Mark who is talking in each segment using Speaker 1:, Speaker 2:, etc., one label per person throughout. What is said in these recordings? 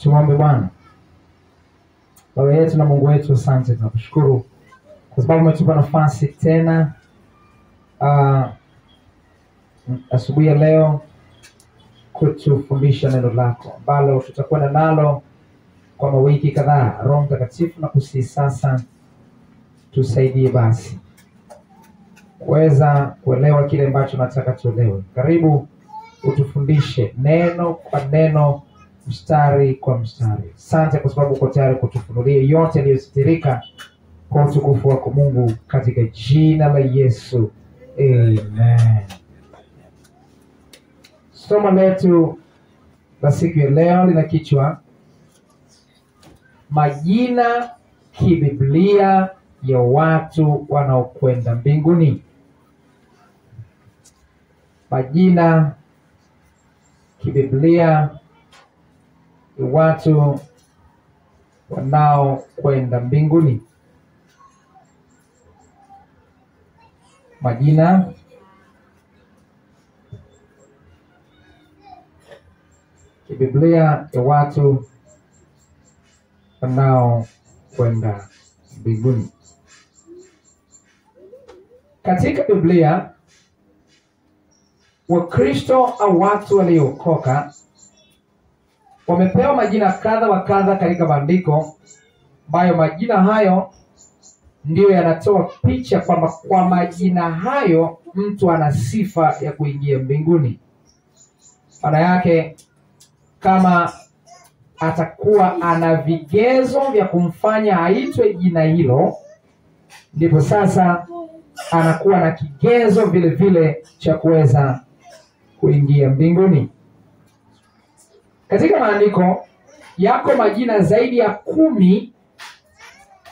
Speaker 1: Tuombe. Bwana Baba yetu na Mungu wetu, asante, tunakushukuru kwa sababu umetupa nafasi tena asubuhi ya leo kutufundisha neno lako ambalo tutakwenda nalo kwa mawiki kadhaa. Roho Mtakatifu, na kusihi sasa tusaidie basi kuweza kuelewa kile ambacho nataka tuelewe. Karibu utufundishe neno kwa neno, mstari kwa mstari. Asante kwa sababu uko tayari kutufunulia yote yaliyositirika kwa utukufu wako Mungu, katika jina la Yesu. Amen. Somo letu la siku ya leo lina kichwa majina kibiblia ya watu wanaokwenda mbinguni. Majina kibiblia ya watu wanaokwenda mbinguni. Majina kibiblia ya watu wanaokwenda mbinguni. Katika Biblia, Wakristo au watu waliokoka wamepewa majina kadha wa kadha katika maandiko, ambayo majina hayo ndiyo yanatoa picha kwamba kwa majina hayo mtu ana sifa ya kuingia mbinguni. Maana yake, kama atakuwa ana vigezo vya kumfanya aitwe jina hilo, ndipo sasa anakuwa na kigezo vile vile cha kuweza kuingia mbinguni. Katika maandiko yako majina zaidi ya 10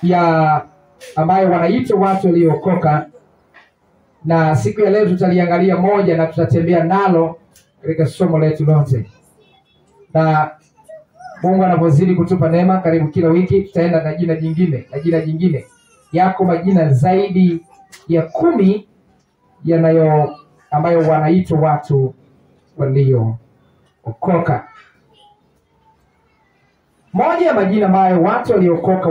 Speaker 1: ya ambayo wanaitwa watu waliokoka, na siku ya leo tutaliangalia moja na tutatembea nalo katika somo letu lote. Na Mungu anapozidi kutupa neema, karibu kila wiki tutaenda na jina jingine. Yako majina zaidi ya 10 ambayo wanaitwa watu waliookoka. Moja ya majina ambayo watu waliokoka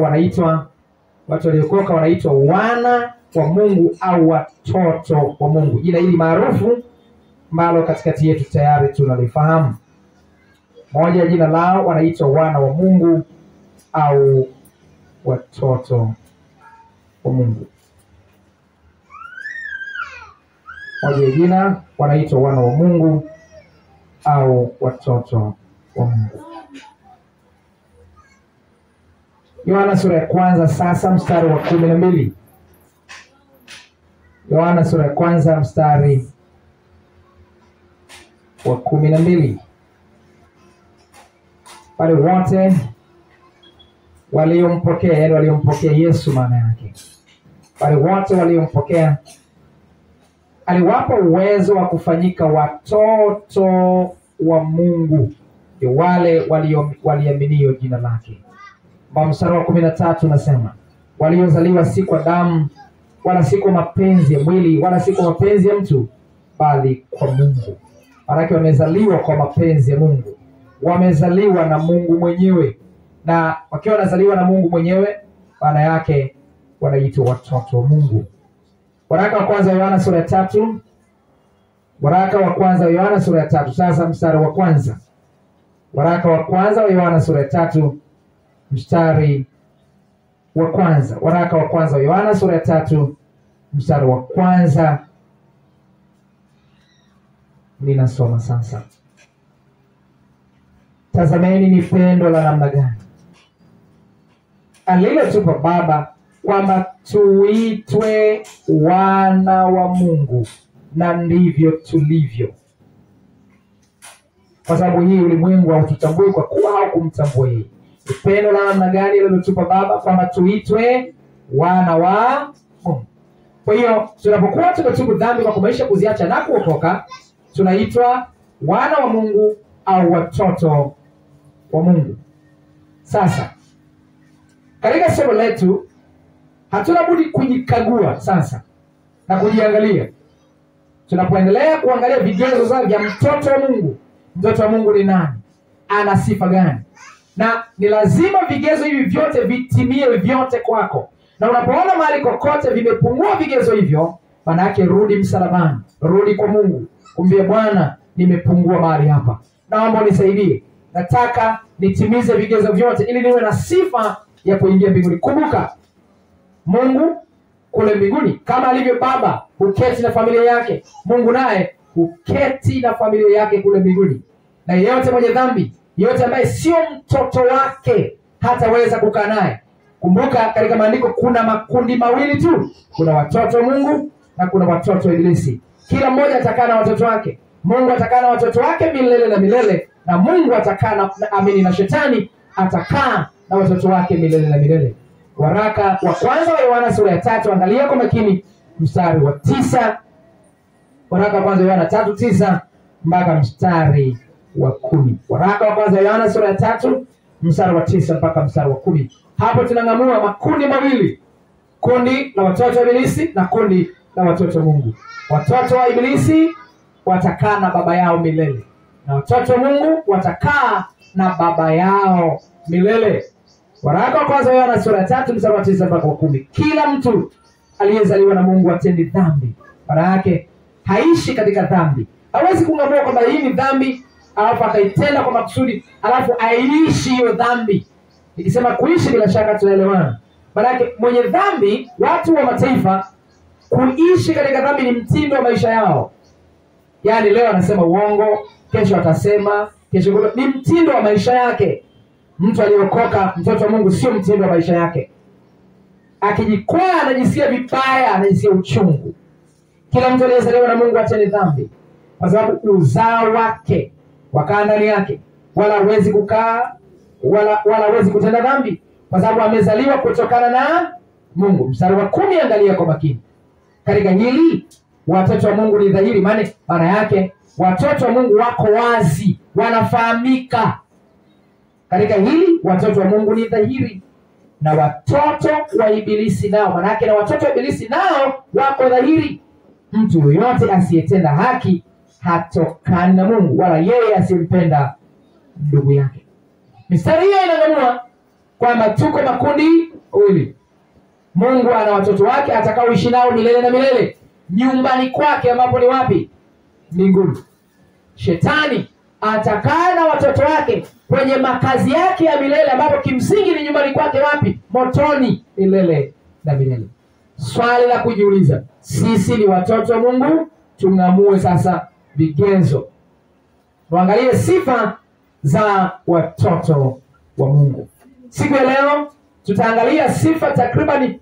Speaker 1: wanaitwa wana wa Mungu au watoto wa Mungu. Jina hili maarufu ambalo katikati yetu tayari tunalifahamu. Moja ya jina lao wanaitwa wana wa Mungu au watoto wa Mungu. Moja ya jina wanaitwa wana wa Mungu au watoto wa Mungu. Yohana sura ya kwanza sasa mstari wa 12. Yohana sura ya kwanza mstari wa 12. Wale wote waliompokea Yesu, maana yake wale wote waliompokea aliwapa uwezo wa kufanyika watoto wa Mungu, wale waliaminio jina lake. Mstari wa 13 unasema, waliozaliwa si kwa damu wala si kwa mapenzi ya mwili wala si kwa mapenzi ya mtu, bali kwa Mungu. Maana yake wamezaliwa kwa mapenzi ya Mungu, wamezaliwa na Mungu mwenyewe, na wakiwa wanazaliwa na Mungu mwenyewe, maana yake wanaitwa watoto wa Mungu. Waraka wa kwanza Yohana sura ya 3. Waraka wa kwanza wa Yohana sura ya 3. Sasa mstari wa kwanza. Waraka wa kwanza wa Yohana sura ya 3 mstari wa kwanza. Waraka wa kwanza wa Yohana sura ya 3 mstari wa kwanza. Ninasoma sasa. Tazameni ni pendo la namna gani alilotupa Baba, kwamba tuitwe wana wa Mungu, na ndivyo tulivyo. Kwa sababu hii ulimwengu haututambui kwa kuwa haukumtambua yeye. Ni pendo la namna gani alilotupa Baba, kwamba tuitwe wana wa Mungu. Kwa hiyo tunapokuwa tumetubu dhambi kwa kumaisha kuziacha na kuokoka, tunaitwa wana wa Mungu au watoto wa Mungu. Sasa katika somo letu hatuna budi kujikagua sasa na kujiangalia. Tunapoendelea kuangalia vigezo vya mtoto wa Mungu. Mtoto wa Mungu ni nani? Ana sifa gani? na ni lazima vigezo hivi vyote vitimie vyote kwako. Na unapoona mahali kokote vimepungua vigezo hivyo, maana yake rudi msalabani, rudi kwa Mungu, kumbie Bwana, nimepungua mahali hapa, naomba unisaidie, nataka nitimize vigezo vyote ili niwe na sifa ya kuingia mbinguni. Kumbuka Mungu kule mbinguni, kama alivyo baba huketi na familia yake, Mungu naye huketi na familia yake kule mbinguni. Na yeyote mwenye dhambi, yeyote ambaye sio mtoto wake, hataweza kukaa naye. Kumbuka katika maandiko kuna makundi mawili tu, kuna watoto wa Mungu na kuna watoto wa Ibilisi. Kila mmoja atakaa na watoto wake. Mungu atakaa na watoto wake milele na milele, na Mungu atakaa na shetani atakaa na watoto wake milele na milele. Waraka wa kwanza wa Yohana sura ya 3, angalia kwa makini mstari wa 9. Waraka wa kwanza wa Yohana 3:9 mpaka mstari wa 10. Waraka wa kwanza wa Yohana sura ya 3 mstari wa 9 mpaka mstari wa 10. Hapo tunang'amua makundi mawili, kundi la watoto wa Ibilisi na kundi la watoto wa Mungu. Watoto wa Ibilisi watakaa na baba yao milele, na watoto wa Mungu watakaa na baba yao milele. Waraka wa kwanza wa Yohana sura ya 3 mstari wa 9 mpaka 10. Kila mtu aliyezaliwa na Mungu atendi dhambi. Maana yake haishi katika dhambi. Hawezi kung'amua kwamba hii ni dhambi alafu akaitenda kwa makusudi alafu aishi hiyo dhambi. Nikisema kuishi, bila shaka tunaelewana. Maana yake mwenye dhambi, watu wa mataifa, kuishi katika dhambi ni mtindo wa maisha yao. Yaani leo anasema uongo, kesho atasema, kesho ni mtindo wa maisha yake. Mtu aliyeokoka, mtoto wa Mungu, sio mtindo wa maisha yake. Akijikwaa anajisikia vibaya, anajisikia uchungu. Kila mtu aliyezaliwa na Mungu atende dhambi, kwa sababu uzao wake wakaa ndani yake, wala hawezi kukaa wala hawezi kutenda dhambi, kwa sababu amezaliwa kutokana na Mungu. Mstari wa 10, angalia kwa makini. Katika hili watoto wa Mungu ni dhahiri. Maana yake watoto wa Mungu wako wazi, wanafahamika. Katika hili watoto wa Mungu ni dhahiri, na watoto wa Ibilisi nao, maana yake na watoto wa Ibilisi nao wako dhahiri. Mtu yoyote asiyetenda haki hatokani na Mungu, wala yeye asimpenda ndugu yake. Mistari hiyo inang'amua kwamba tuko makundi mawili. Mungu ana watoto wake atakaoishi nao milele na milele nyumbani kwake, ambapo ni wapi? Mbinguni. Shetani atakaa na watoto wake kwenye makazi yake ya milele, ambapo kimsingi ni nyumbani kwake wapi? Motoni milele na milele. Swali la kujiuliza, sisi ni watoto wa Mungu? Tung'amue sasa vigezo. Tuangalie sifa za watoto wa Mungu. Siku ya leo tutaangalia sifa takribani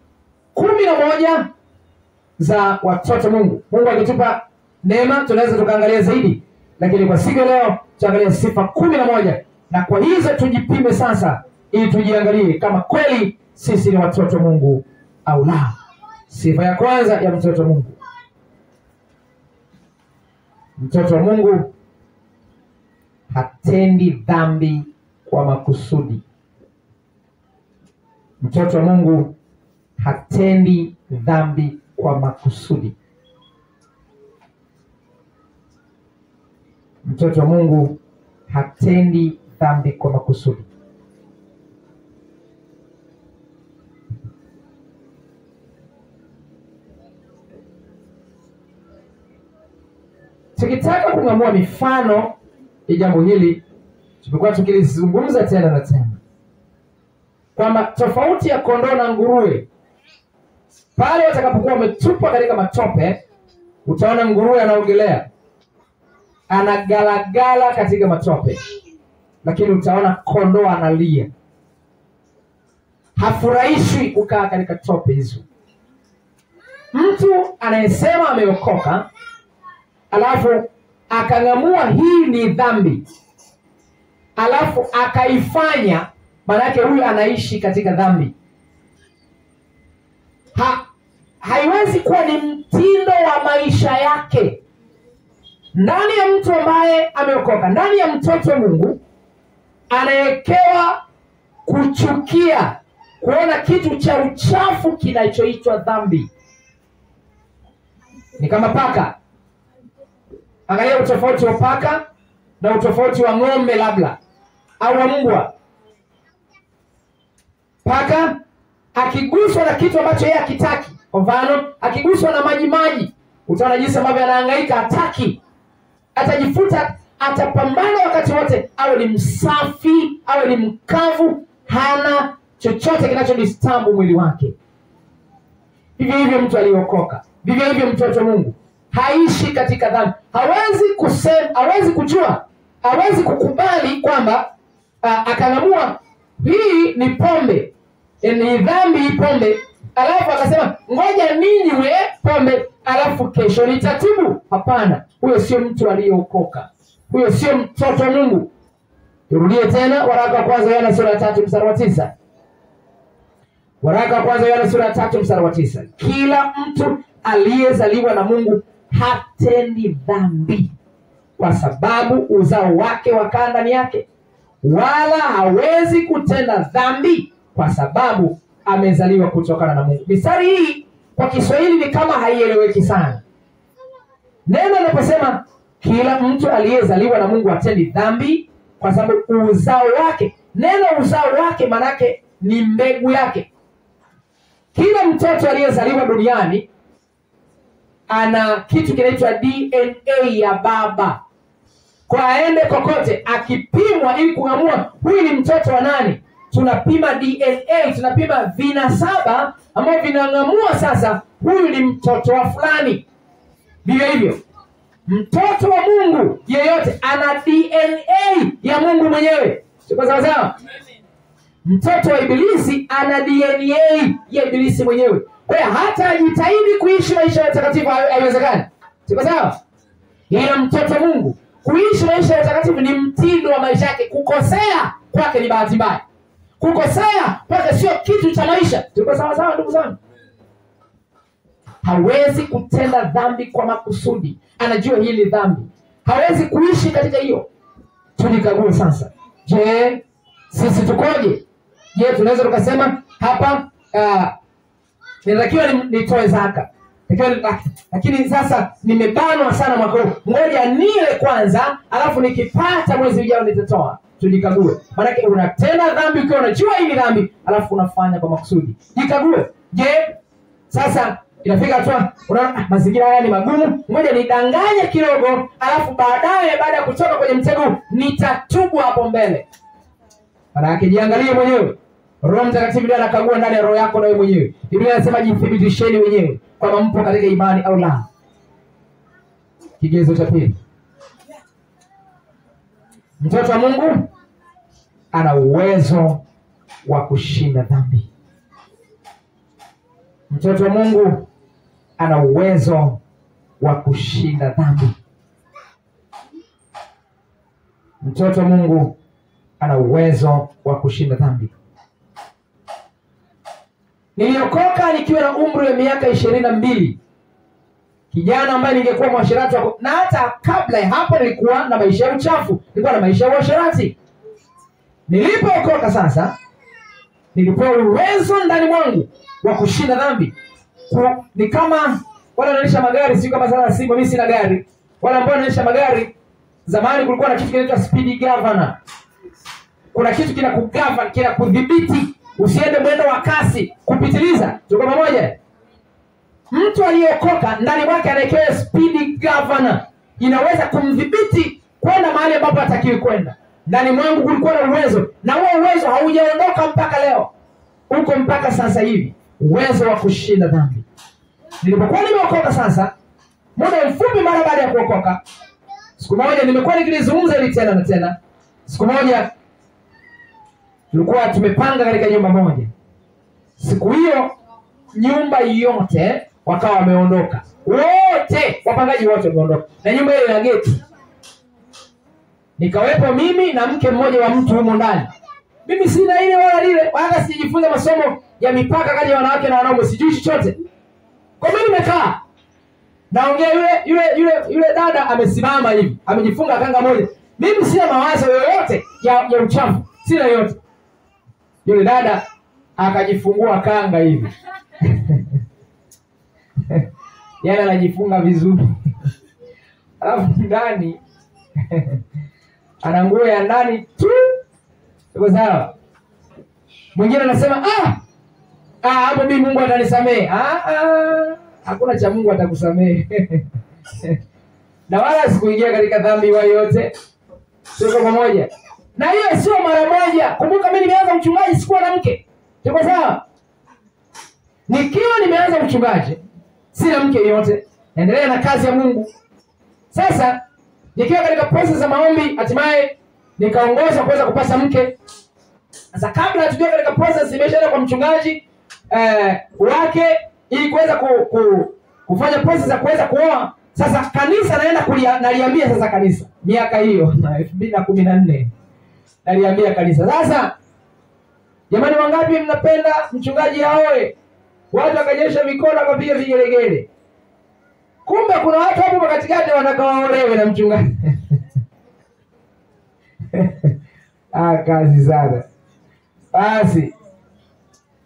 Speaker 1: 11 za watoto wa Mungu. Mungu akitupa neema tunaweza tukaangalia zaidi, lakini kwa siku ya leo tutaangalia sifa 11, na kwa hizo tujipime sasa ili tujiangalie kama kweli sisi ni watoto wa Mungu au la. Sifa ya kwanza ya mtoto wa Mungu. Mtoto wa Mungu hatendi dhambi kwa makusudi. Mtoto wa Mungu hatendi dhambi kwa makusudi. Mtoto wa Mungu hatendi dhambi kwa makusudi. Tukitaka kung'amua mifano ya jambo hili, tumekuwa tukilizungumza tena na tena kwamba tofauti ya kondoo na nguruwe, pale watakapokuwa wametupwa katika matope, utaona nguruwe anaogelea, anagalagala katika matope, lakini utaona kondoo analia, hafurahishwi kukaa katika tope hizo. Mtu anayesema ameokoka alafu akang'amua hii ni dhambi, alafu akaifanya, maana yake huyu anaishi katika dhambi. Haiwezi kuwa ni mtindo wa maisha yake. Ndani ya mtu ambaye ameokoka, ndani ya mtoto wa Mungu, anayekewa kuchukia, kuona kitu cha uchafu kinachoitwa dhambi. Ni kama paka. Angalia utofauti wa paka na utofauti wa ng'ombe labda, au wa mbwa. mpaka akiguswa na kitu ambacho yeye hakitaki. Kwa mfano, akiguswa na maji, utaona jinsi ambavyo anahangaika, hataki. Atajifuta, atapambana wakati wote, awe ni msafi, awe ni mkavu, hana chochote kinachodisturb mwili wake. Hivyo hivyo mtu aliokoka, vivyo hivyo mtoto Mungu haishi katika dhambi. Hawezi kusema, hawezi kujua, hawezi kukubali kwamba akanamua hii ni pombe, ni dhambi hii pombe, alafu akasema ngoja ninywe pombe alafu kesho nitatubu. Hapana, huyo sio mtu aliokoka. Huyo sio mtoto Mungu. Turudie tena waraka wa kwanza Yohana sura ya 3 mstari wa 9. Waraka wa kwanza Yohana sura ya 3 mstari wa 9. Kila mtu aliyezaliwa na Mungu hatendi dhambi, kwa sababu uzao wake wakaa ndani yake, wala hawezi kutenda dhambi kwa sababu amezaliwa kutokana na Mungu. Mistari hii kwa Kiswahili ni kama haieleweki sana. Neno linaposema kila mtu aliyezaliwa na Mungu hatendi dhambi kwa sababu uzao wake, neno uzao wake manake ni mbegu yake. Kila mtoto aliyezaliwa duniani ana kitu kinaitwa DNA ya baba. Kwa aende kokote akipimwa ili kuamua huyu ni mtoto wa nani, tunapima DNA, tunapima vinasaba ambavyo vinang'amua sasa huyu ni mtoto wa fulani. Vivyo hivyo mtoto wa Mungu yeyote ana DNA ya Mungu mwenyewe. Sio sawa sawa? Mtoto wa Ibilisi ana DNA ya Ibilisi mwenyewe. Kwa hiyo hata ajitahidi kuishi maisha ya takatifu haiwezekani. Sio sawa? Ila mtoto Mungu kuishi maisha ya takatifu ni mtindo wa maisha yake. Kukosea kwake ni bahati mbaya. Kukosea kwake sio kitu cha maisha. Tuko sawa sawa ndugu zangu? Hawezi kutenda dhambi kwa makusudi. Anajua hii ni dhambi. Hawezi kuishi katika hiyo. Tujikague sasa. Je, sisi tukoje? Je, tunaweza tukasema hapa ninatakiwa nitoe zaka. Lakini sasa nimebanwa sana mwaka huu. Ngoja nile kwanza, alafu nikipata mwezi ujao nitatoa. Tujikague. Maana unatenda dhambi ukiwa unajua hii ni dhambi, alafu unafanya kwa makusudi. Jikague. Je, sasa inafika hatua unaona mazingira haya ni magumu, ngoja nidanganye kidogo, alafu baadaye baada ya kutoka kwenye mtego nitatubu hapo mbele. Maana yake jiangalie mwenyewe. Roho Mtakatifu ndiye anakagua ndani ya roho yako na wewe mwenyewe. Biblia inasema jithibitisheni wenyewe kama mpo katika imani au la. Kigezo cha pili. Mtoto wa Mungu ana uwezo wa kushinda dhambi. Mtoto wa Mungu ana uwezo wa kushinda dhambi. Mtoto wa Mungu ana uwezo wa kushinda dhambi. Niliokoka nikiwa na umri wa miaka 22. Kijana ambaye ningekuwa mwasherati wako, na hata kabla ya hapo nilikuwa na maisha ya uchafu, nilikuwa na maisha ya uasherati. Nilipookoka sasa nilipewa uwezo ndani mwangu wa kushinda dhambi. Ni kama wale wanaendesha magari, si kama sasa mimi sina gari. Wale ambao wanaendesha magari zamani kulikuwa na kitu kinaitwa speed governor. Kuna kitu kinakugovern, kinakudhibiti usiende mwendo wa kasi kupitiliza. Tuko pamoja? Mtu aliyeokoka ndani mwake anaekewa speed governor, inaweza kumdhibiti kwenda mahali ambapo hatakiwi kwenda. Ndani mwangu kulikuwa na uwezo, na huo uwezo haujaondoka mpaka leo. Uko mpaka sasa hivi, uwezo wa kushinda dhambi. Nilipokuwa nimeokoka sasa, muda mfupi mara baada ya kuokoka, siku moja nimekuwa nikilizungumza hili tena na tena. Siku moja tulikuwa tumepanga katika nyumba moja. Siku hiyo nyumba yote wakawa wameondoka. Wote, wapangaji wote wameondoka. Na nyumba ile ina geti. Nikawepo mimi na mke mmoja wa mtu humo ndani. Mimi sina ile wala lile, wala sijifunza masomo ya mipaka kati ya wanawake na wanaume, sijui chochote. Kwa mimi nimekaa. Naongea yule dada amesimama hivi, amejifunga kanga moja. Mimi sina mawazo yoyote ya uchafu, sina yote. Yule dada akajifungua kanga hivi. Yana anajifunga vizuri. Alafu ndani ana nguo ya ndani tu. Tuko sawa? Mwingine anasema hapo mimi Mungu atanisamehe. Hakuna cha Mungu atakusamehe. Na wala sikuingia katika dhambi yoyote. Tuko pamoja. Na hiyo sio mara moja. Kumbuka mimi nimeanza uchungaji sikuwa na mke. Tuko sawa? Nikiwa nimeanza uchungaji sina mke yote. Endelea na kazi ya Mungu. Sasa nikiwa katika process za maombi hatimaye nikaongoza kuweza kupata mke. Sasa kabla hatujua katika process imeshaenda kwa mchungaji wake ili kuweza kufanya process ya kuweza kuoa. Sasa kanisa naenda naliambia sasa kanisa miaka hiyo 2014 naliambia kanisa. Sasa jamani, wangapi mnapenda mchungaji aoe? Watu wakanyesha mikono wakapiga vigelegele. Kumbe kuna watu hapo katikati wanakaolewe na mchungaji. Kazi sana. Basi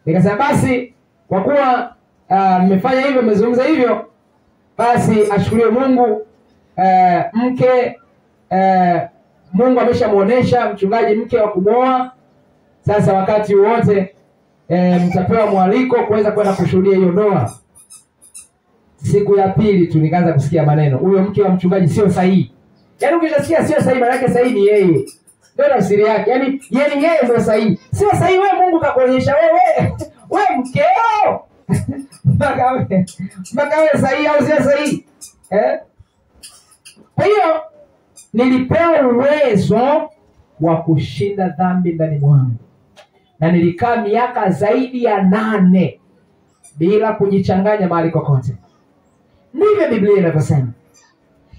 Speaker 1: nikasema basi kwa kuwa nimefanya hivyo, nimezungumza hivyo, basi ashukuriwe Mungu. Mke Mungu ameshamuonesha mchungaji mke wa kumwoa. Sasa wakati wote mtapewa mwaliko kuweza kwenda kushuhudia hiyo ndoa. Siku ya pili tu nikaanza kusikia maneno, huyo mke wa mchungaji sio sahihi. Yaani ukishasikia sio sahihi, maana yake sahihi ni yeye. Ndio tafsiri yake. Yaani yeye ndio sahihi. Sio sahihi wewe, Mungu kakuonyesha wewe mkeo. Mpaka wewe sahihi au sio sahihi? Kwa hiyo nilipewa uwezo wa kushinda dhambi ndani mwangu. Na nilikaa miaka zaidi ya 8 bila kujichanganya mahali kokote. Ndivyo Biblia inavyosema.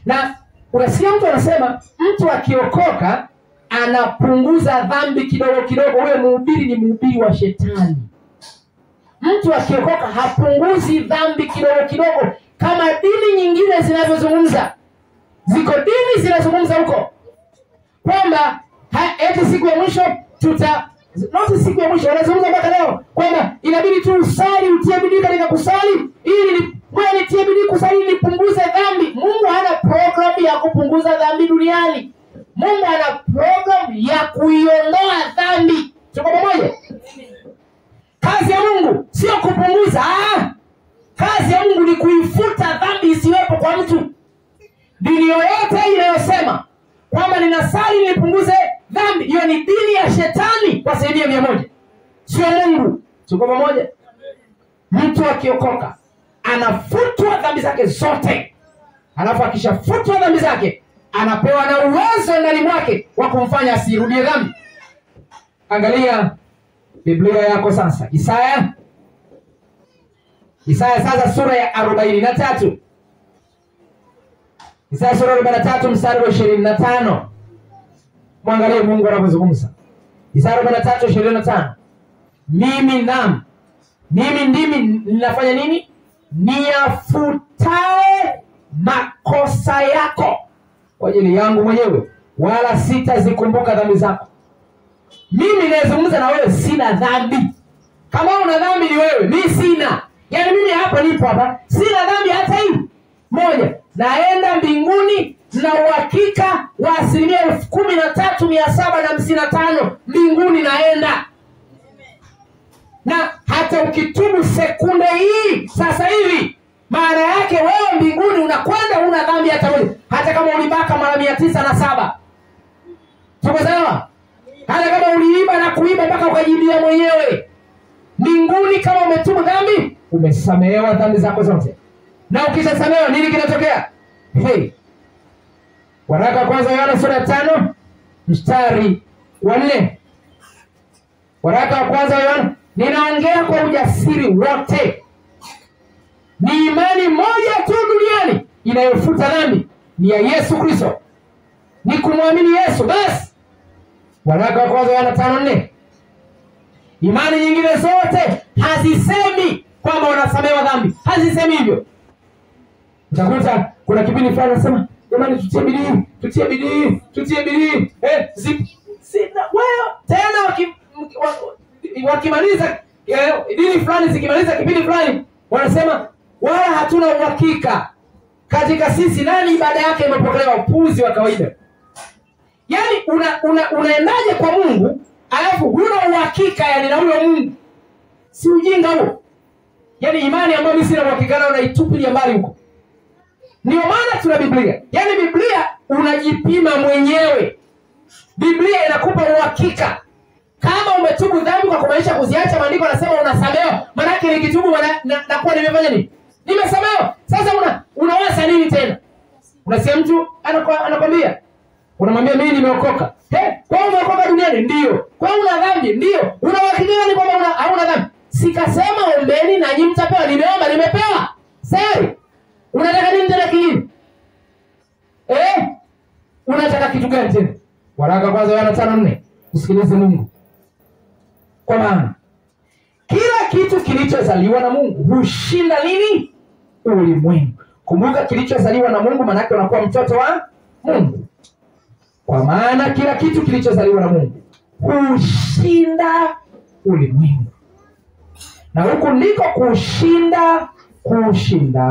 Speaker 1: Na unasikia mtu anasema mtu akiokoka anapunguza dhambi kidogo kidogo. Huyo mhubiri ni mhubiri wa shetani. Mtu akiokoka hapunguzi dhambi kidogo kidogo kama dini nyingine zinavyozungumza. Ziko dini zinazungumza huko kwamba eti siku ya mwisho siku ya mwisho wanazungumza mpaka leo kwamba inabidi tu usali, utie bidii katika kusali ili wewe nitie bidii kusali nipunguze dhambi. Mungu hana program ya kupunguza dhambi duniani. Mungu ana program ya kuiondoa dhambi. Tuko pamoja? Kazi ya Mungu sio kupunguza. Kazi ya Mungu ni kuifuta dhambi isiwepo kwa mtu. Dini yoyote inayosema kwamba ninasali nipunguze dhambi, hiyo ni dini ya shetani kwa 100%. Sio Mungu. Tuko pamoja? Mtu akiokoka anafutwa dhambi zake zote. Alafu akishafutwa dhambi zake anapewa na uwezo ndani mwake wa kumfanya asirudie dhambi. Angalia Biblia yako sasa. Isaya sasa sura ya 43. Isaya sura ya 43 mstari wa 25. Mwangalie Mungu anapozungumza. Isaya 43:25. Mimi ndimi ninafanya nini? Niyafutae makosa yako kwa ajili yangu mwenyewe, wala sitazikumbuka dhambi zako. Mimi nazungumza na wewe, sina dhambi. Kama una dhambi ni wewe, mimi sina. Yaani mimi hapa nipo hapa, sina dhambi hata hii moja. Naenda mbinguni na uhakika wa 13,755 mbinguni naenda. Na hata ukitubu sekunde hii sasa hivi, maana yake wewe mbinguni unakwenda una dhambi hata moja. Hata kama ulibaka mara 907. Tuko sawa? Hata kama uliiba na kuiba mpaka ukajibia mwenyewe, mbinguni kama umetubu dhambi, umesamehewa dhambi zako zote. Na ukishasamehewa nini kinatokea? Waraka wa kwanza Yohana sura ya 5 mstari wa 4. Waraka wa kwanza Yohana, ninaongea kwa ujasiri wote. Ni imani moja tu duniani inayofuta dhambi, ni ya Yesu Kristo. Ni kumwamini Yesu basi. Waraka wa kwanza Yohana 5:4. Imani nyingine zote hazisemi kwamba unasamehewa dhambi. Hazisemi hivyo. Utakuta kuna kipindi fulani anasema, jamani tutie bidii. Sina wewe tena wakimaliza dini fulani zikimaliza kipindi fulani wanasema wala hatuna uhakika katika sisi nani ibada yake imepokelewa. Upuzi wa kawaida. Yaani unaendaje kwa Mungu alafu huna uhakika yani na huyo Mungu, si ujinga huo? Yani imani ambayo mimi sina uhakika nayo naitupilia mbali huko. Ndio maana tuna Biblia. Yani Biblia unajipima mwenyewe. Biblia inakupa uhakika. Kama umetubu dhambi kwa kumaanisha kuziacha, maandiko yanasema unasamehewa. Maana yake nikitubu na kuwa nimefanya nini? Nimesamehewa. Sasa unawaza nini tena? Unasikia mtu anakwambia, unamwambia mimi nimeokoka. Kwa hiyo umeokoka duniani? Ndio. Kwa hiyo una dhambi? Ndio. Unawakilika ni kwamba hauna dhambi. Sikasema ombeni na nyinyi mtapewa. Nimeomba, nimepewa. Sasa unataka nini tena kingine? Unataka kitu gani tena? Waraka kwanza Yohana 5:4. Usikilize Mungu. Kwa maana kila kitu kilichozaliwa na Mungu hushinda nini? Ulimwengu. Kumbuka, kilichozaliwa na Mungu maana yake unakuwa mtoto wa Mungu. Kwa maana kila kitu kilichozaliwa na Mungu hushinda ulimwengu. Na huku ndiko kushinda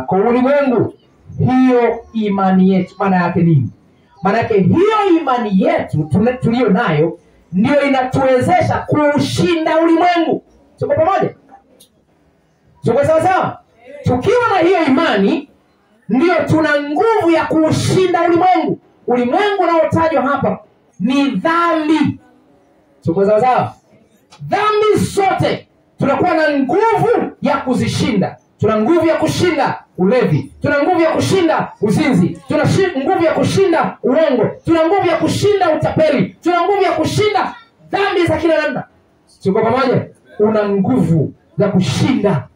Speaker 1: kwa ulimwengu. Hiyo imani yetu maana yake nini? Maana yake hiyo imani yetu tulio nayo ndio inatuwezesha kushinda ulimwengu. Tuko pamoja? Tuko sawa sawa? Tukiwa na hiyo imani ndio tuna nguvu ya kushinda ulimwengu. Ulimwengu unaotajwa hapa ni dhambi. Tuko sawa sawa? Dhambi zote tunakuwa na nguvu ya kuzishinda. Tuna nguvu ya kushinda ulevi, tuna nguvu ya kushinda uzinzi, tuna nguvu ya kushinda uongo, tuna nguvu ya kushinda utapeli, tuna nguvu ya kushinda dhambi za kila namna. Tuko pamoja? Una nguvu za kushinda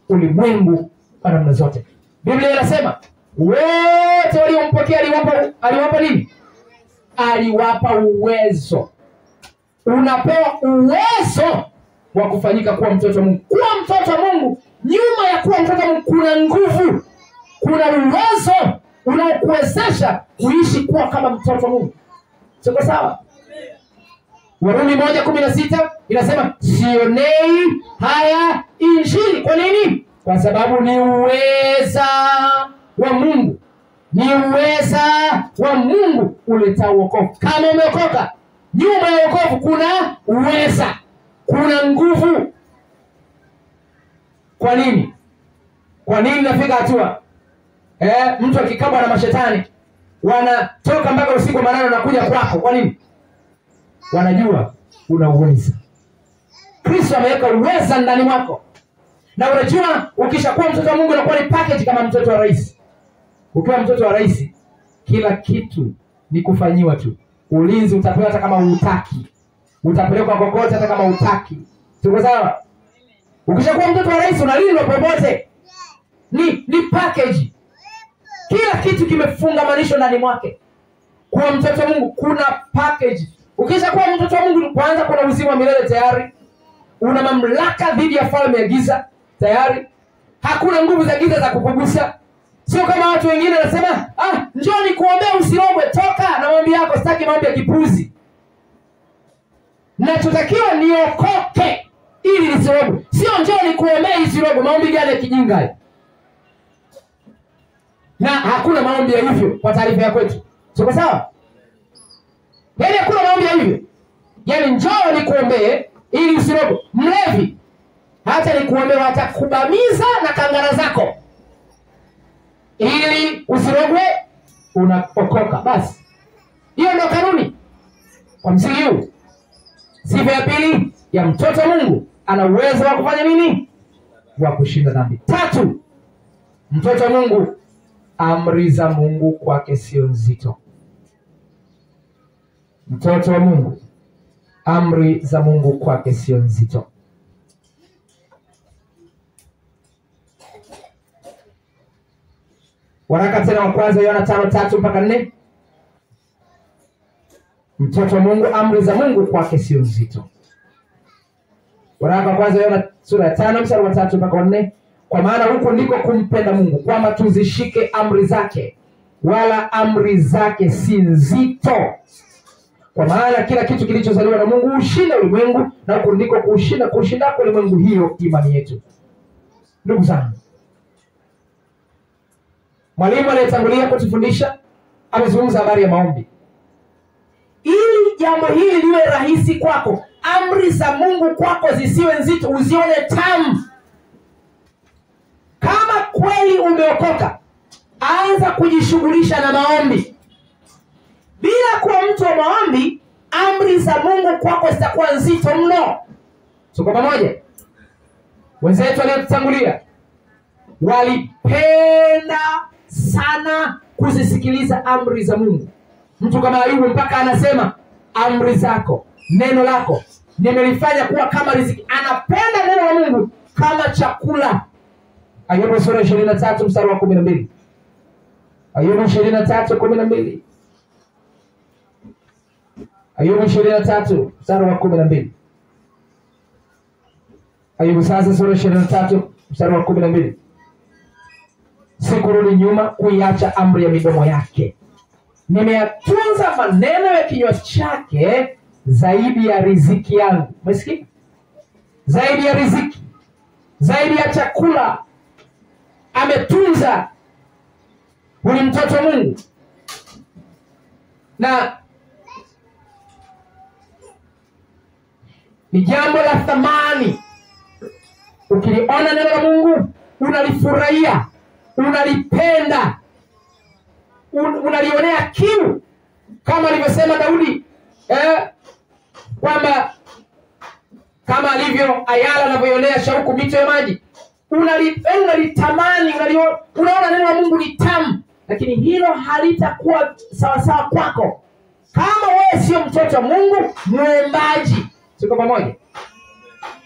Speaker 1: ulimwengu kwa namna zote. Biblia inasema wote waliompokea aliwapa nini? Aliwapa uwezo. Unapewa uwezo wa kufanyika kuwa mtoto wa Mungu. Kuwa mtoto wa Mungu, nyuma ya kuwa mtoto wa Mungu kuna nguvu, kuna uwezo unaokuwezesha kuishi kuwa kama mtoto wa Mungu. Tuko sawa? Warumi 1:16 inasema sionei haya injili. Kwa nini? Kwa sababu ni uweza wa Mungu. Ni uweza wa Mungu uleta wokovu. Kama umeokoka, nyuma ya wokovu kuna uweza, kuna nguvu. Kwa nini? Kwa nini nafika hatua mtu akikabwa na mashetani wanatoka mpaka usiku manano na kuja kwako? Kwa nini? Wanajua una uweza. Kristo ameweka uweza ndani mwako. Na unajua ukishakuwa mtoto wa Mungu unakuwa ni package kama mtoto wa rais. Ukiwa mtoto wa rais, kila kitu ni kufanyiwa tu. Ulinzi utapewa hata kama hutaki. Utapelekwa kokote hata kama hutaki. Tuko sawa? Ukishakuwa mtoto wa rais unalindwa popote. Ni package. Kila kitu kimefungamanishwa ndani mwake. Kuwa mtoto wa Mungu kuna package. Ukishakuwa mtoto wa Mungu kwanza kuna uzima wa milele tayari. Una mamlaka dhidi ya falme ya giza tayari. Hakuna nguvu za giza za kukugusa. Sio kama watu wengine wanasema, njoo nikuombee usirogwe, toka na maombi yako, sitaki maombi ya kipuzi. Nachotakiwa niokoke ili nisirogwe. Sio njoo nikuombee usirogwe, maombi gani ya kijinga hayo? Na hakuna maombi ya hivyo kwa taarifa ya kwetu. Sio sawa? Yaani hakuna maombi ya hivyo. Yaani njoo nikuombee ili usirogwe. Mlevi hata nikuombee watakubamiza na kangara zako ili usirogwe, unaokoka. Basi hiyo ndio kanuni. Kwa msingi huu, sifa ya pili ya mtoto wa Mungu, ana uwezo wa kufanya nini? Wa kushinda dhambi. 3, mtoto wa Mungu, amri za Mungu kwake sio nzito. Mtoto wa Mungu, amri za Mungu kwake sio nzito. Waraka tena wa kwanza Yohana 5:3-4. Mtoto wa Mungu, amri za Mungu kwake sio nzito. Waraka wa kwanza Yohana sura ya 5:3-4. Kwa maana huko ndiko kumpenda Mungu, kwamba tuzishike amri zake, wala amri zake si nzito. Kwa maana kila kitu kilichozaliwa na Mungu hushinda ulimwengu, na huko ndiko kushinda kwa ulimwengu, hiyo imani yetu. Ndugu zangu, mwalimu aliyetangulia kutufundisha amezungumza habari ya maombi. Ili jambo hili liwe rahisi kwako, amri za Mungu kwako zisiwe nzito, uzione tamu. Kama kweli umeokoka, anza kujishughulisha na maombi. Bila kuwa mtu wa maombi, amri za Mungu kwako zitakuwa nzito mno. Tuko pamoja? Wenzetu waliotutangulia walipenda sana kuzisikiliza amri za Mungu. Mtu kama Ayubu mpaka anasema, amri zako, neno lako nimelifanya kuwa kama riziki. Anapenda neno la Mungu kama chakula. Ayubu sura 23 mstari wa 12. Ayubu 23:12. Ayubu 23 mstari wa 12. Ayubu sasa sura 23 mstari wa 12. Sikurudi nyuma kuiacha amri ya midomo yake. Nimeyatunza maneno ya kinywa chake zaidi ya riziki yangu. Umesikia? Zaidi ya riziki, zaidi ya chakula. Ametunza. Huyu mtoto Mungu. Na ni jambo la thamani. Ukiliona neno la Mungu, unalifurahia, unalipenda, unalionea kiu, kama alivyosema Daudi, kwamba kama alivyo ayala anavyoionea shauku mito ya maji. Unalitamani, unaona neno la Mungu ni tamu. Lakini hilo halitakuwa sawasawa kwako kama wewe sio mtoto wa Mungu, muombaji. Tuko pamoja?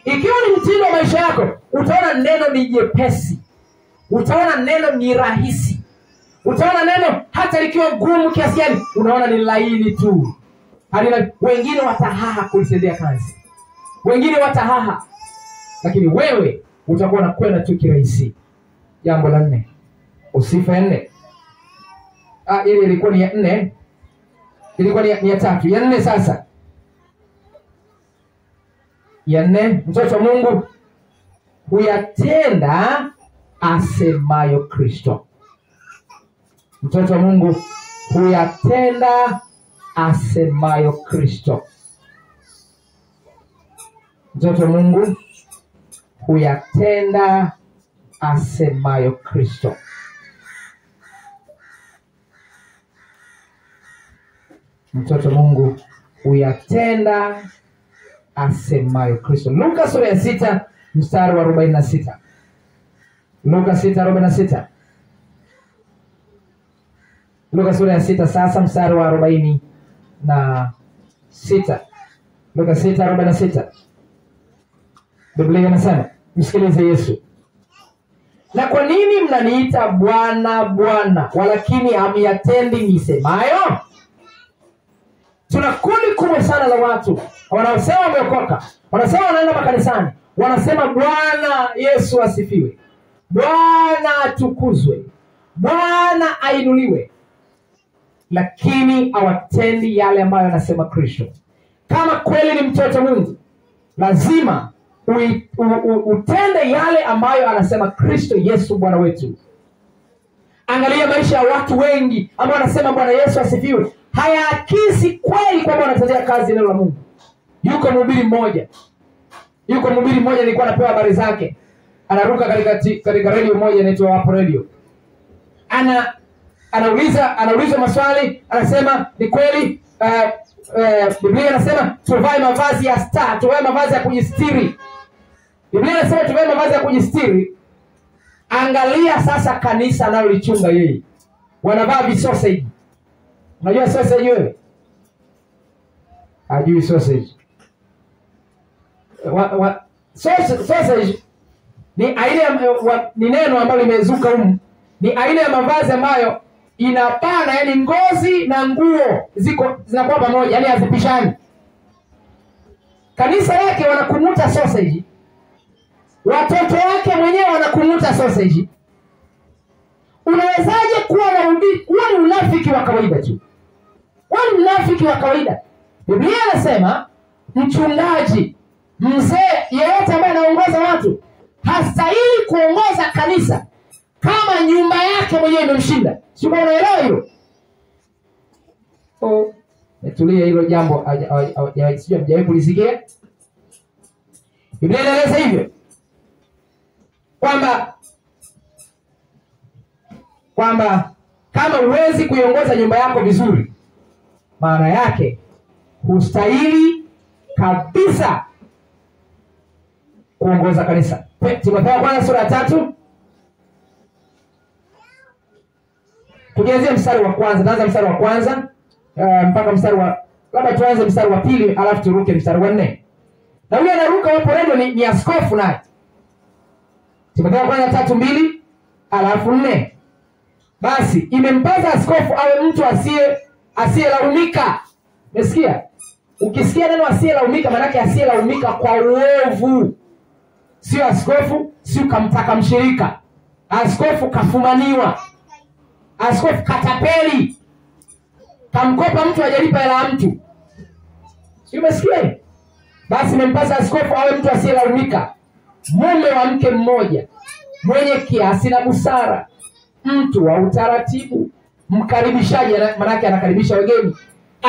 Speaker 1: Ikiwa ni mtindo wa maisha yako, utaona neno ni jepesi, utaona neno ni rahisi, utaona neno hata likiwa gumu kiasi gani, unaona ni laini tu. Wengine watahaha kulitendea kazi, wengine watahaha, lakini wewe utakuwa unakwenda tu kirahisi. Jambo la 4, usifa 4. Ile ilikuwa ni ya 4, ilikuwa ni ya 3. Ya 4 sasa. Ya 4, mtoto wa Mungu huyatenda asemayo Kristo. Mtoto wa Mungu huyatenda asemayo Kristo. Mtoto wa Mungu huyatenda asemayo Kristo. Mtoto Mungu huyatenda asemayo Kristo. Luka sura ya 6 mstari wa 46. Luka 6:46. Luka sura ya 6 sasa mstari wa 46. Luka 6:46. Biblia inasema, msikilize Yesu. Na kwa nini mnaniita Bwana Bwana, walakini hamyatendi nisemayo? Tuna kundi kubwa sana la watu wanaosema wameokoka, wanasema wanaenda makanisani, wanasema Bwana Yesu asifiwe, Bwana atukuzwe, Bwana ainuliwe, lakini hawatendi yale ambayo anasema Kristo. Kama kweli ni mtoto Mungu, lazima utende yale ambayo anasema Kristo Yesu Bwana wetu. Angalia maisha ya watu wengi ambao wanasema Bwana Yesu asifiwe, hayaakisi kweli kwamba wanatendea kazi neno la Mungu. Yuko mhubiri mmoja nilikuwa napewa habari zake, anaruka katika radio moja inaitwa Wapo Radio. Anauliza maswali, anasema ni kweli Biblia inasema tuvae mavazi ya star, tuvae mavazi ya kujistiri. Biblia inasema tuvae mavazi ya kujistiri. Angalia sasa kanisa analolichunga yeye, wanavaa visausage. Unajua sausage wewe? Hajui sausage. Sausage ni aina ni neno ambalo limezuka humu. Ni aina ya mavazi ambayo inapana, yani ngozi na nguo zinakuwa pamoja, yani hazipishani. Kanisa yake wanakumuta sausage, watoto wake mwenyewe wanakumuta sausage. Unawezaje kuwa na ubiri? Huo ni unafiki wa kawaida tu. Huo ni unafiki wa kawaida. Biblia inasema mchungaji, mzee, yeyote ambaye anaongoza watu hastahili kuongoza kanisa kama nyumba yake mwenyewe imemshinda. Sio, unaelewa hilo? Netulia hilo jambo, sijui mjawahi kulisikia. Biblia inaeleza hivyo kwamba kama huwezi kuiongoza nyumba yako vizuri, maana yake hustahili kabisa kuongoza kanisa. Timotheo kwanza sura ya 3. Tukianzia mstari wa kwanza, naanza mstari wa kwanza mpaka mstari wa, labda tuanze mstari wa 2 alafu turuke mstari wa 4. Na huyo anaruka hapo redio ni askofu naye. Timotheo kwanza 3:2 alafu 4. Basi imempasa askofu awe mtu asiyelaumika. Umesikia? Ukisikia neno asiyelaumika, maana yake asiyelaumika kwa uovu. Sio askofu, sio kamtaka mshirika. Askofu kafumaniwa. Askofu katapeli. Kamkopa mtu hajalipa hela mtu. Sio, umesikia? Basi imempasa askofu awe mtu asiyelaumika, mume wa mke mmoja, mwenye kiasi na busara, mtu wa utaratibu, mkaribishaji, maana yake anakaribisha wageni,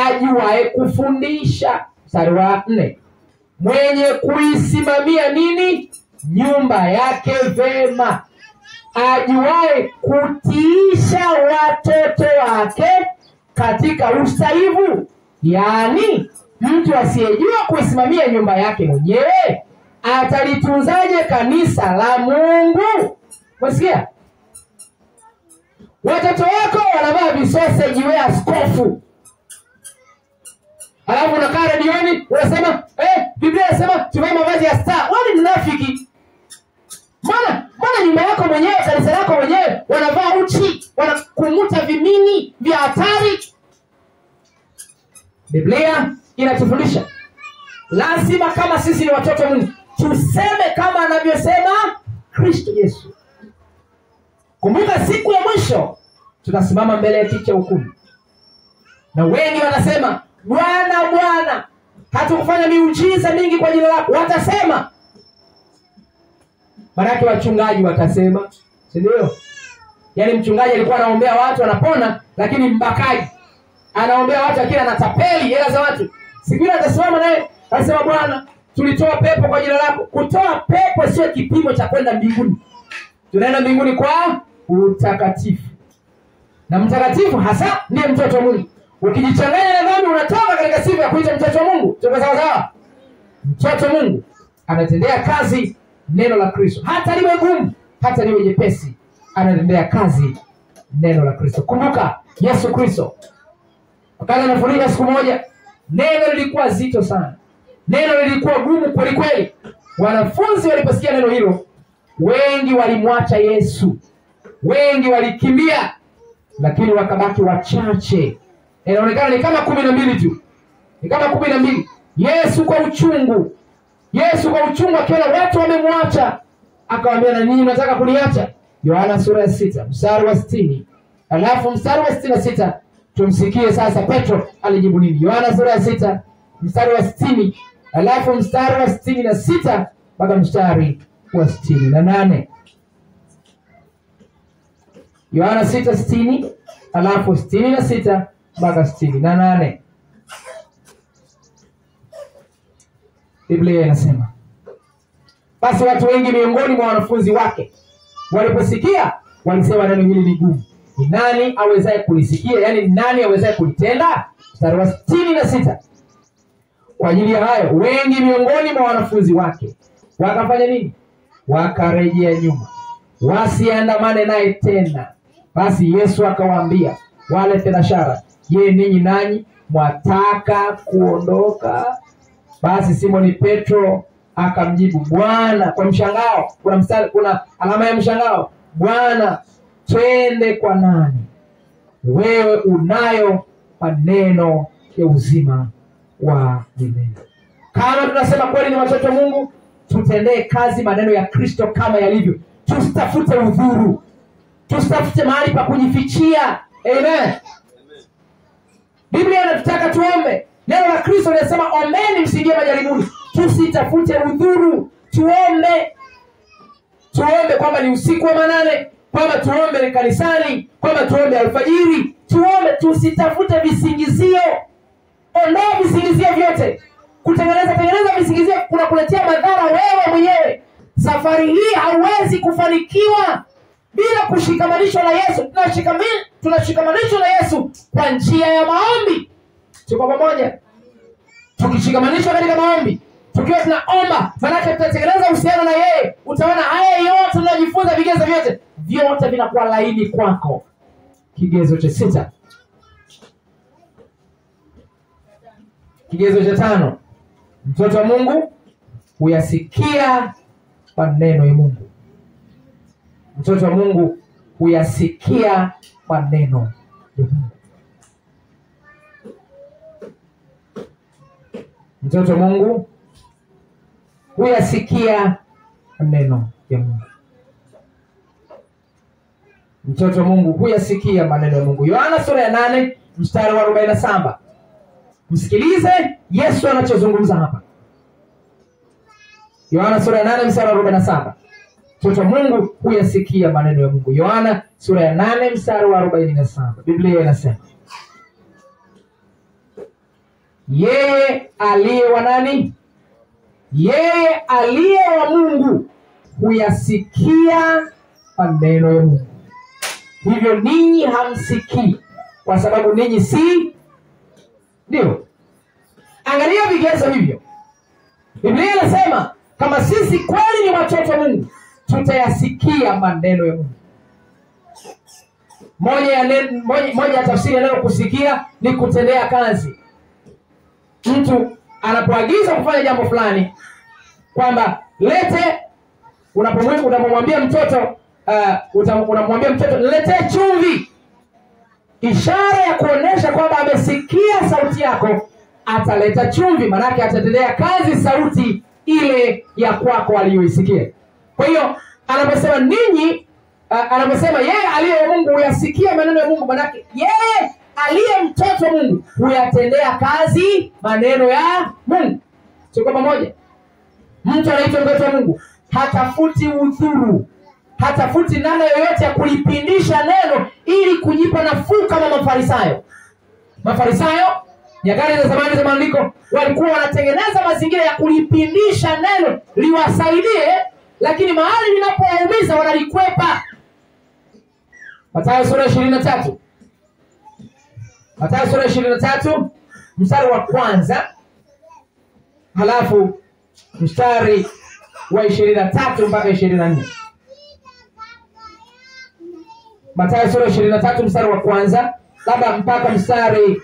Speaker 1: ajuae kufundisha. Mstari wa 4, mwenye kuisimamia nini? Nyumba yake vema, ajuae kutiisha watoto wake katika ustahivu. Yaani mtu asiyejua kuisimamia nyumba yake mwenyewe atalitunzaje kanisa la Mungu? Umesikia? Watoto wako wanavaa visoseji, wewe askofu. Alafu unakaa redioni unasema Biblia inasema tuvae mavazi ya star. Wewe ni mnafiki. Maana nyumba yako mwenyewe, kanisa lako mwenyewe wanavaa uchi, wanakumuta vimini vya hatari. Biblia inatufundisha lazima kama sisi ni watoto wa Mungu tuseme kama anavyosema Kristo Yesu. Kumbuka siku ya mwisho tunasimama mbele ya kiti cha hukumu. Na wengi wanasema, Bwana Bwana, hatukufanya miujiza mingi kwa jina lako. Watasema. Maana wachungaji watasema, si ndio? Yaani mchungaji alikuwa anaombea watu wanapona, lakini mbakaji anaombea watu akila anatapeli hela za watu. Siku ile atasimama naye anasema, Bwana, tulitoa pepo kwa jina lako. Kutoa pepo sio kipimo cha kwenda mbinguni. Tunaenda mbinguni kwa utakatifu. Na mtakatifu hasa ndiye mtoto wa Mungu. Ukijichanganya na dhambi unatoka katika sifa ya kuitwa mtoto wa Mungu. Tuko sawa sawa? Mtoto wa Mungu anatendea kazi neno la Kristo. Hata liwe gumu, hata liwe jepesi, anatendea kazi neno la Kristo. Kumbuka Yesu Kristo wakati anafundisha siku moja, neno lilikuwa zito sana. Neno lilikuwa gumu kweli kweli. Wanafunzi waliposikia neno hilo, wengi walimwacha Yesu. Wengi walikimbia, lakini wakabaki wachache. Inaonekana ni kama 12 tu. Ni kama 12. Yesu kwa uchungu akiona watu wamemwacha, akawaambia, na nini mnataka kuniacha? Yohana sura ya 6 mstari wa 60. Alafu mstari wa 66 tumsikie sasa Petro alijibu nini. Yohana sura ya 6 mstari wa 60, alafu mstari wa 66 mpaka mstari wa 68. Yohana 6:60 alafu 66 mpaka 68. Biblia inasema, basi watu wengi miongoni mwa wanafunzi wake waliposikia walisema, neno hili ni gumu. Ni nani awezaye kulisikia? Yaani nani awezaye kulitenda? Mstari wa 66. Kwa ajili ya hayo wengi miongoni mwa wanafunzi wake wakafanya nini? Wakarejea nyuma, wasiandamane naye tena. Basi Yesu akawaambia wale thenashara, je, ninyi nanyi mwataka kuondoka? Basi Simoni Petro akamjibu, Bwana, kwa mshangao. Kuna alama ya mshangao. Bwana, twende kwa nani? Wewe unayo maneno ya uzima wa milele. Kama tunasema kweli ni watoto wa Mungu, tutendee kazi maneno ya Kristo kama yalivyo. Tusitafute udhuru. Tusitafute mahali pa kujifichia. Amen. Biblia inatutaka tuombe. Neno la Kristo linasema, ombeni msiingie majaribuni. Tusitafute udhuru. Tuombe kwamba ni usiku wa manane, kwamba tuombe ni kanisani, kwamba tuombe alfajiri. Tuombe, tusitafute visingizio. Ondoa visingizio vyote. Kutengeneza visingizio kuna kuletea madhara wewe mwenyewe. Safari hii hauwezi kufanikiwa bila kushikamanishwa na Yesu. Tunashikamanishwa na Yesu kwa njia ya maombi. Tuko pamoja? Tukishikamanishwa katika maombi, tukiwa tunaomba, maana tutatengeneza uhusiano na yeye. Utaona haya yote tunajifunza, vigezo vyote vinakuwa laini kwako. Kigezo cha 6. Kigezo cha 5. Mtoto wa Mungu huyasikia maneno ya Mungu. Mtoto wa Mungu huyasikia maneno ya Mungu. Mtoto wa Mungu huyasikia maneno ya Mungu. Mtoto wa Mungu huyasikia maneno ya Mungu. Yohana sura ya 8 mstari wa 47. Msikilize Yesu anachozungumza hapa. Yohana sura ya 8 mstari wa 47. Mtoto wa Mungu huyasikia maneno ya Mungu. Yohana sura ya 8 mstari wa 47. Biblia inasema, yeye aliye wa nani? Yeye aliye wa Mungu huyasikia maneno ya Mungu. Hivyo ninyi hamsikii kwa sababu ninyi si ndio. Angalia vigezo hivyo. Biblia inasema kama sisi kweli ni watoto wa Mungu, tutayasikia maneno ya Mungu. Moja ya tafsiri ya neno kusikia ni kutendea kazi. Mtu anapoagiza kufanya jambo fulani, kwamba lete, unapomwambia mtoto unamwambia mtoto niletee chumvi, ishara ya kuonesha kwamba amesikia sauti yako, ataleta chumvi. Maana yake atatendea kazi sauti ile ya kwako aliyoisikia. Kwa hiyo anaposema ninyi, anaposema yeye aliye wa Mungu huyasikia maneno ya Mungu, maana yake yeye aliye mtoto wa Mungu huyatendea kazi maneno ya Mungu. Tuko pamoja? Mtu anaitwa mtoto wa Mungu hatafuti udhuru, hatafuti namna yoyote ya kulipindisha neno ili kujipa nafuu kama Mafarisayo. Mafarisayo nyakati za zamani za maandiko walikuwa wanatengeneza mazingira ya kulipindisha neno liwasaidie, lakini mahali linapowaumiza wanalikwepa. Mathayo sura 23. Mathayo sura 23 mstari wa 1, halafu mstari wa 23 mpaka 24. Mathayo sura 23 mstari wa 1 labda mpaka mstari